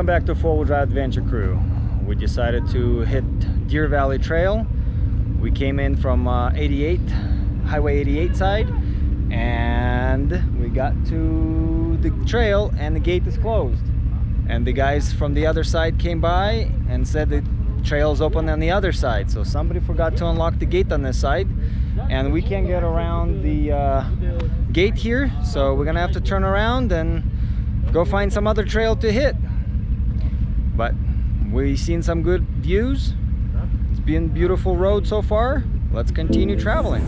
Welcome back to Four Wheel Drive Adventure Crew. We decided to hit Deer Valley Trail. We came in from Highway 88 side, and we got to the trail and the gate is closed. And the guys from the other side came by and said the trail's open on the other side. So somebody forgot to unlock the gate on this side, and we can't get around the gate here. So we're gonna have to turn around and go find some other trail to hit. But we've seen some good views. It's been a beautiful road so far. Let's continue traveling.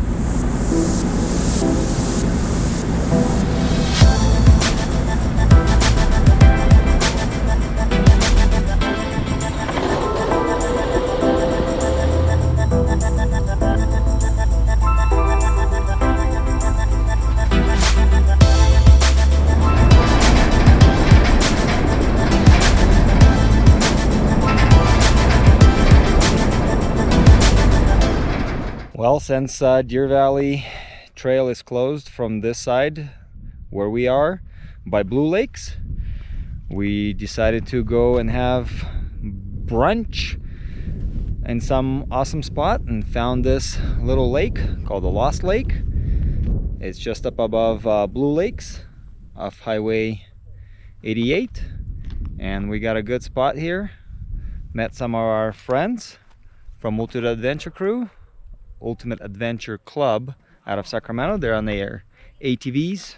Well, since Deer Valley Trail is closed from this side where we are by Blue Lakes, we decided to go and have brunch in some awesome spot and found this little lake called the Lost Lake. It's just up above Blue Lakes off Highway 88, and we got a good spot here. Met some of our friends from Ultimate Adventure Club out of Sacramento. They're on their ATVs.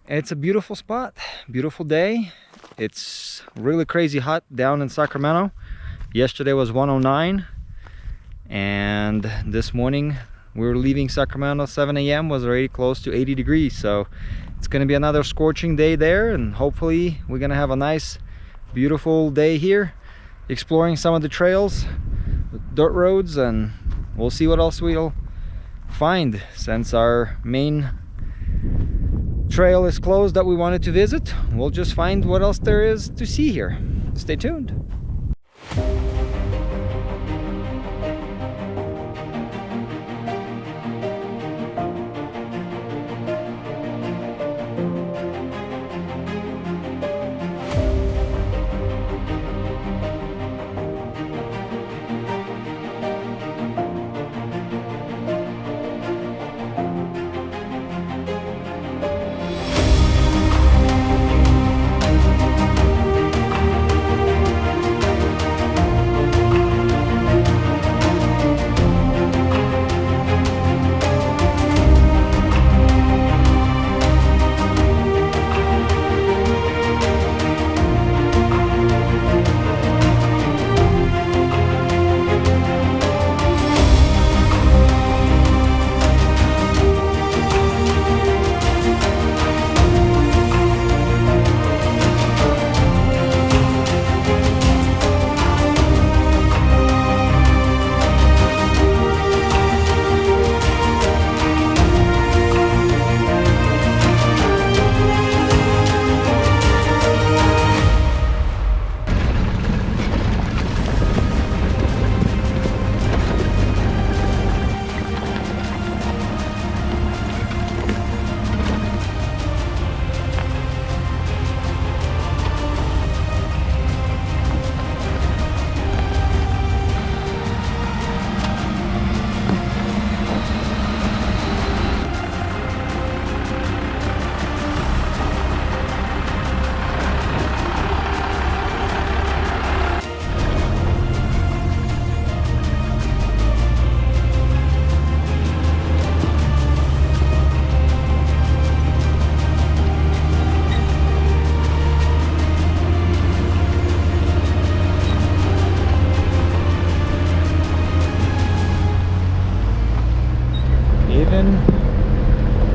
It's a beautiful spot, beautiful day. It's really crazy hot down in Sacramento. Yesterday was 109, and this morning we were leaving Sacramento 7 a.m. was already close to 80 degrees. So it's going to be another scorching day there, and hopefully we're going to have a nice beautiful day here exploring some of the trails, dirt roads, and we'll see what else we'll find since our main trail is closed that we wanted to visit. We'll just find what else there is to see here. Stay tuned.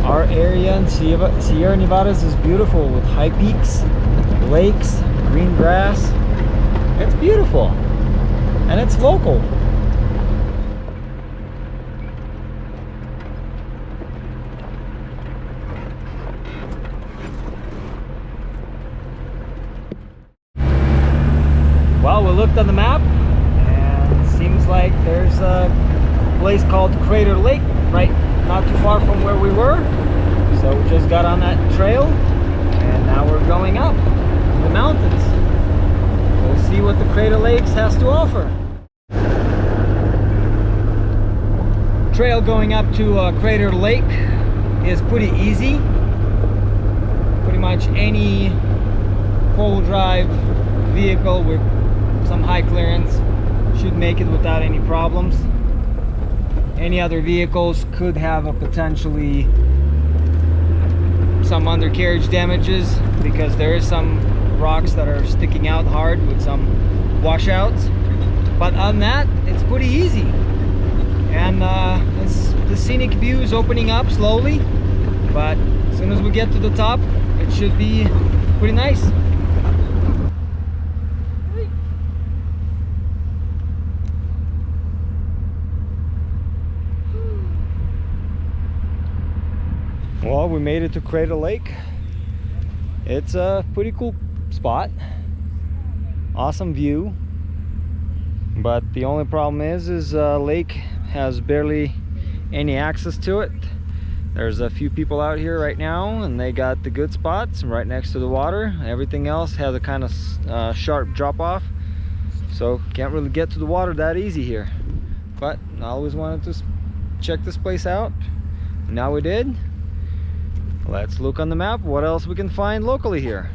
Our area in Sierra Nevadas is beautiful with high peaks, lakes, green grass. It's beautiful, and it's local. Well, we looked on the map, and it seems like there's a place called Crater Lake right not too far from where we were. So we just got on that trail, and now we're going up. in the mountains. We'll see what the Crater Lakes has to offer. Trail going up to Crater Lake is pretty easy. Pretty much any four-wheel drive vehicle with some high clearance should make it without any problems. Any other vehicles could have a potentially some undercarriage damages because there is some rocks that are sticking out hard with some washouts. But on that, it's pretty easy. And the scenic view is opening up slowly, but as soon as we get to the top, it should be pretty nice. Well, we made it to Crater Lake. It's a pretty cool spot. Awesome view. But the only problem is lake has barely any access to it. There's a few people out here right now and they got the good spots right next to the water. Everything else has a kind of sharp drop off, so can't really get to the water that easy here. But I always wanted to check this place out. Now we did. Let's look on the map what else we can find locally here.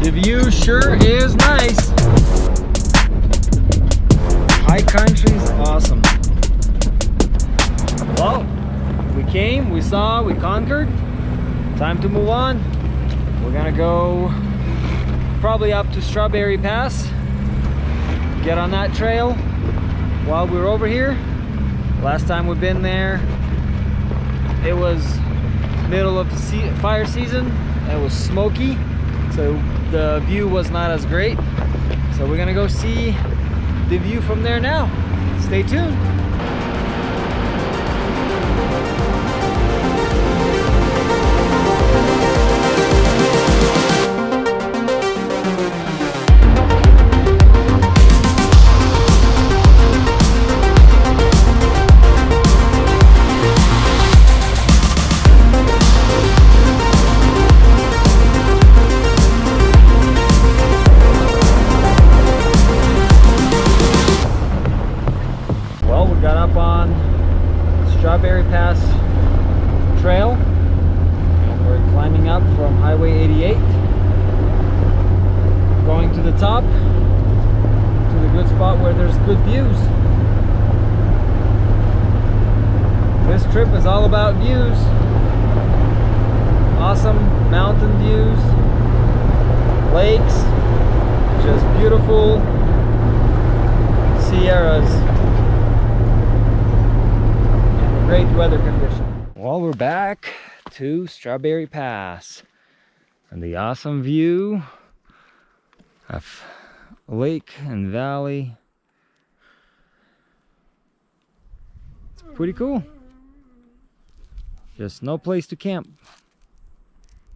The view sure is nice. High country is awesome. Well, we came, we saw, we conquered. Time to move on. We're gonna go probably up to Strawberry Pass, get on that trail while we're over here. Last time we've been there, it was middle of fire season. It was smoky, so the view was not as great. So we're gonna go see the view from there now. Stay tuned. Strawberry Pass Trail, and we're climbing up from Highway 88, going to the top to the good spot where there's good views. This trip is all about views. Awesome mountain views, lakes, just beautiful Sierras in great weather condition. Well, we're back to Strawberry Pass and the awesome view of lake and valley. It's pretty cool. Just no place to camp.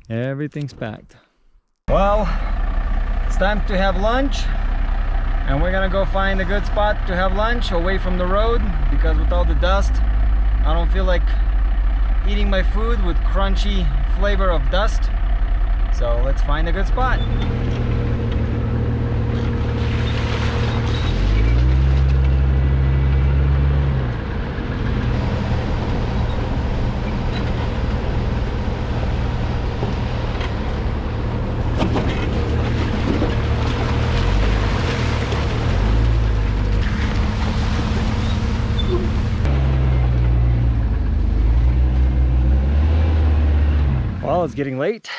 Everything's packed. Well, it's time to have lunch, and we're gonna go find a good spot to have lunch away from the road, because with all the dust I don't feel like eating my food with crunchy flavor of dust. So let's find a good spot. Well, it's getting late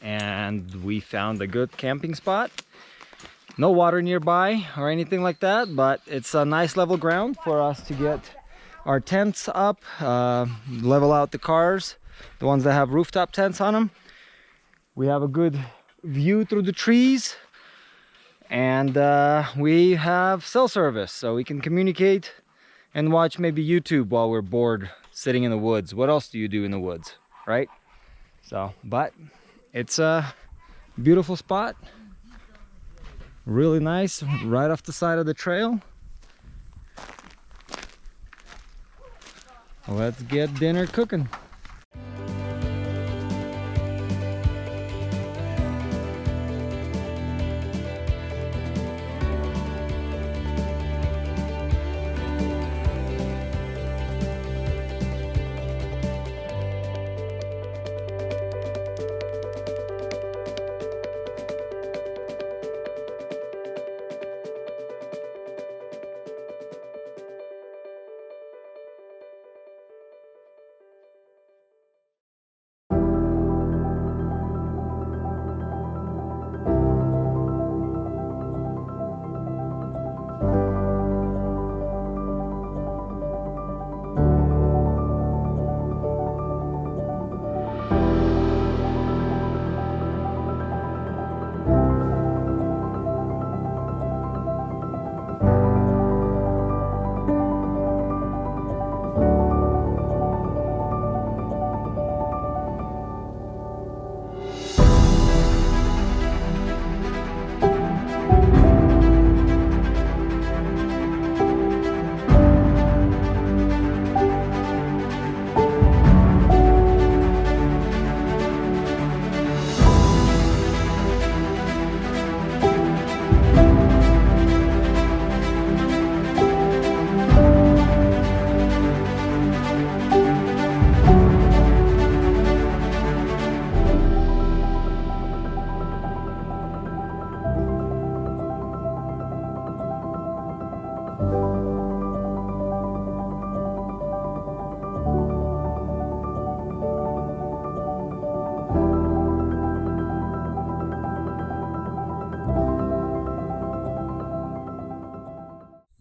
and we found a good camping spot. No water nearby or anything like that, but it's a nice level ground for us to get our tents up, level out the cars, the ones that have rooftop tents on them. We have a good view through the trees, and we have cell service, so we can communicate and watch maybe YouTube while we're bored sitting in the woods. What else do you do in the woods, right? So, but it's a beautiful spot, really nice, right off the side of the trail. Let's get dinner cooking.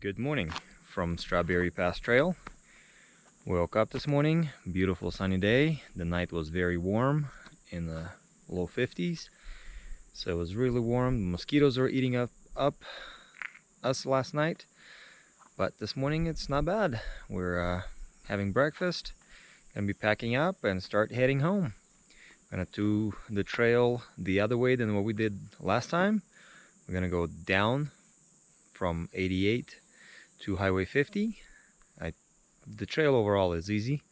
Good morning from Strawberry Pass Trail. We woke up this morning, beautiful sunny day. The night was very warm, in the low 50s, so it was really warm. The mosquitoes were eating up us last night, but this morning it's not bad. We're having breakfast, gonna be packing up and start heading home. Gonna do the trail the other way than what we did last time. We're gonna go down from 88 to Highway 50. The trail overall is easy,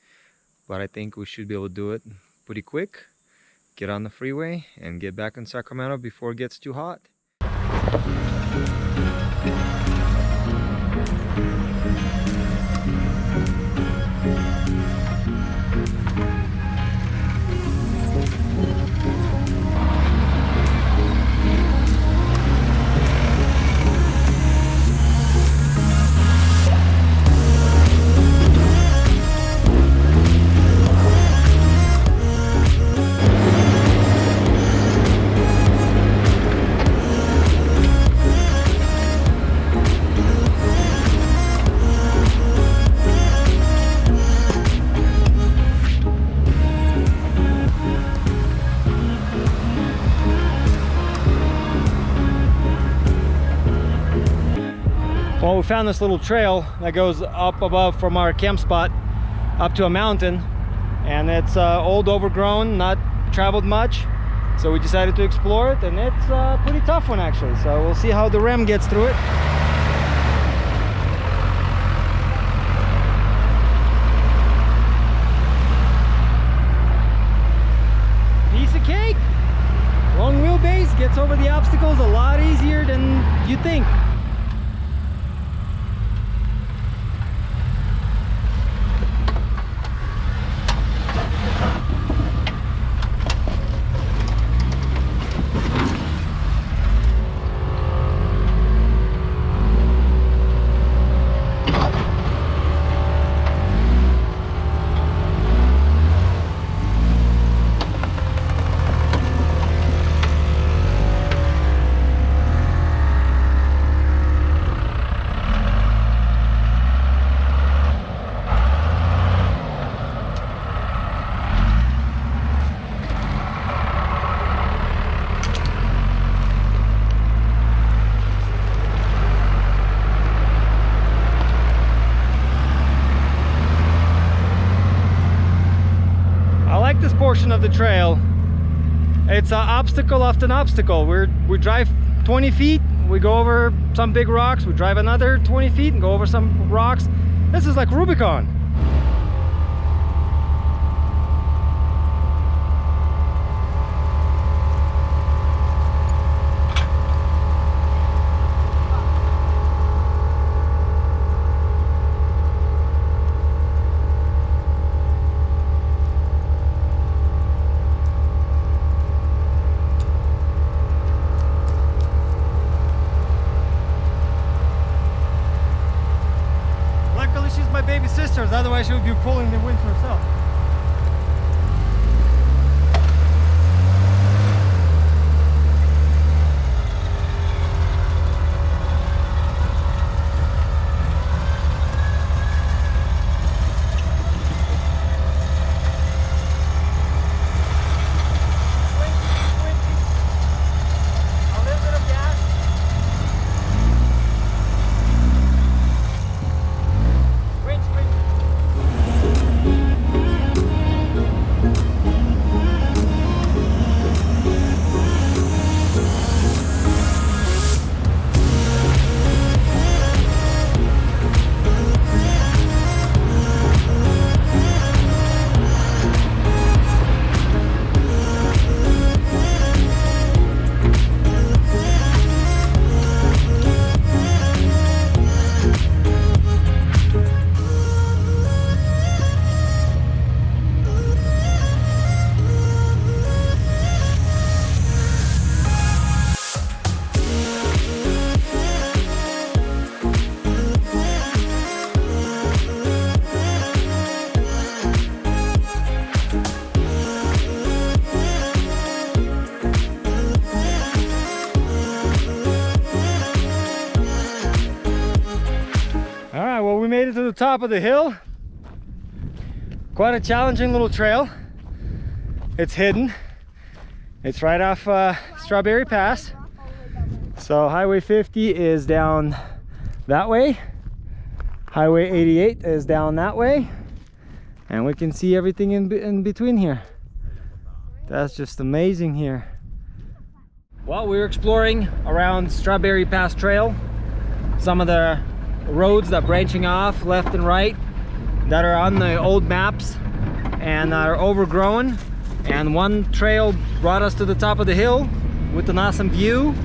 but I think we should be able to do it pretty quick, get on the freeway and get back in Sacramento before it gets too hot. Well, we found this little trail that goes up above from our camp spot up to a mountain, and it's old, overgrown, not traveled much, so we decided to explore it, and it's a pretty tough one actually, so we'll see how the ram gets through it. Piece of cake! Long wheelbase gets over the obstacles a lot easier than you think. This portion of the trail, it's an obstacle after an obstacle. We drive 20 feet, we go over some big rocks, we drive another 20 feet and go over some rocks. This is like Rubicon. She's my baby sister, otherwise she would be pulling the wind for herself. Well, we made it to the top of the hill. Quite a challenging little trail. It's hidden. It's right off Strawberry Pass. So Highway 50 is down that way. Highway 88 is down that way. And we can see everything in between here. That's just amazing here. Well, we're exploring around Strawberry Pass Trail. Some of the roads that branching off left and right that are on the old maps and are overgrown, and one trail brought us to the top of the hill with an awesome view,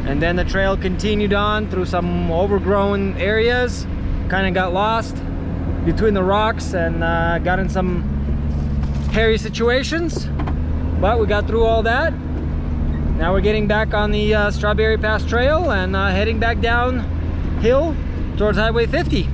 and then the trail continued on through some overgrown areas, kind of got lost between the rocks and got in some hairy situations, but we got through all that. Now we're getting back on the Strawberry Pass Trail and heading back downhill towards Highway 50.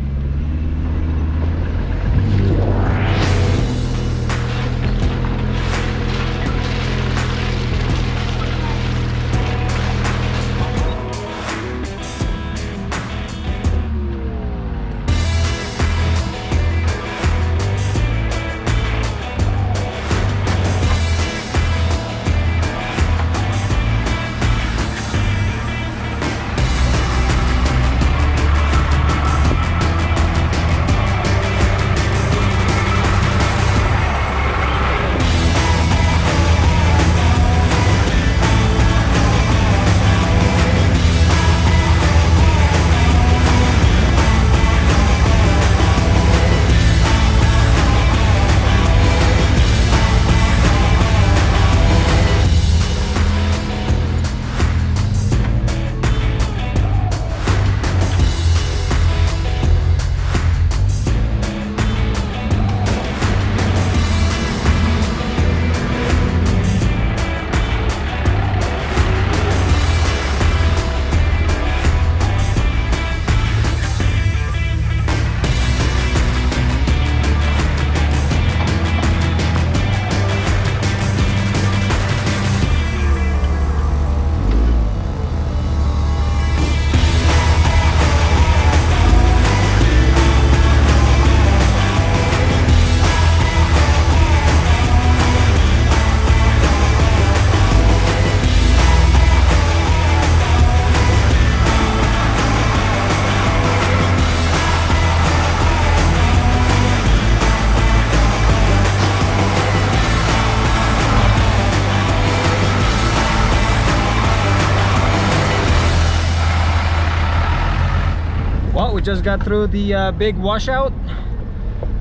We just got through the big washout.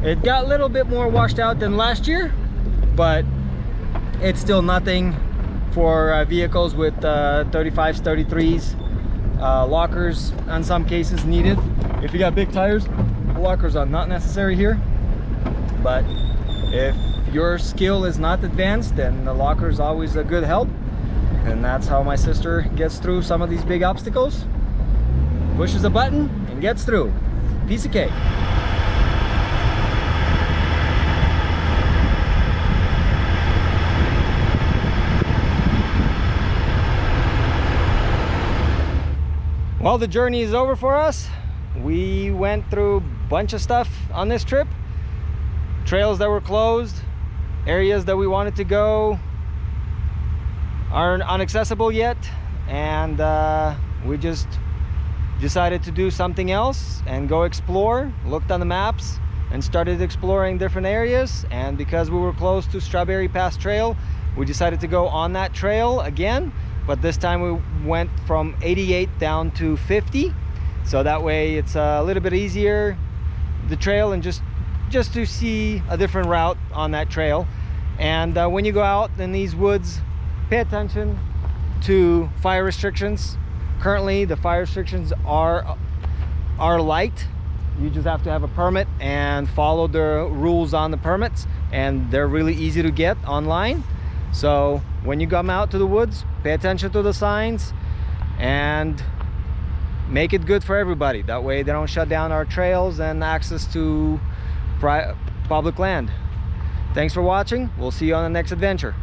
It got a little bit more washed out than last year, but it's still nothing for vehicles with 35s, 33s. Lockers in some cases needed. If you got big tires, lockers are not necessary here, but if your skill is not advanced, then the locker is always a good help. And that's how my sister gets through some of these big obstacles. Pushes a button and gets through. Piece of cake. Well, the journey is over for us. We went through a bunch of stuff on this trip. Trails that were closed, areas that we wanted to go aren't inaccessible yet, and we just decided to do something else and go explore. Looked on the maps and started exploring different areas, and because we were close to Strawberry Pass Trail, we decided to go on that trail again, but this time we went from 88 down to 50, so that way it's a little bit easier, the trail, and just to see a different route on that trail. And when you go out in these woods, pay attention to fire restrictions. Currently the fire restrictions are light. You just have to have a permit and follow the rules on the permits, and they're really easy to get online. So when you come out to the woods, pay attention to the signs and make it good for everybody. That way they don't shut down our trails and access to public land. Thanks for watching. We'll see you on the next adventure.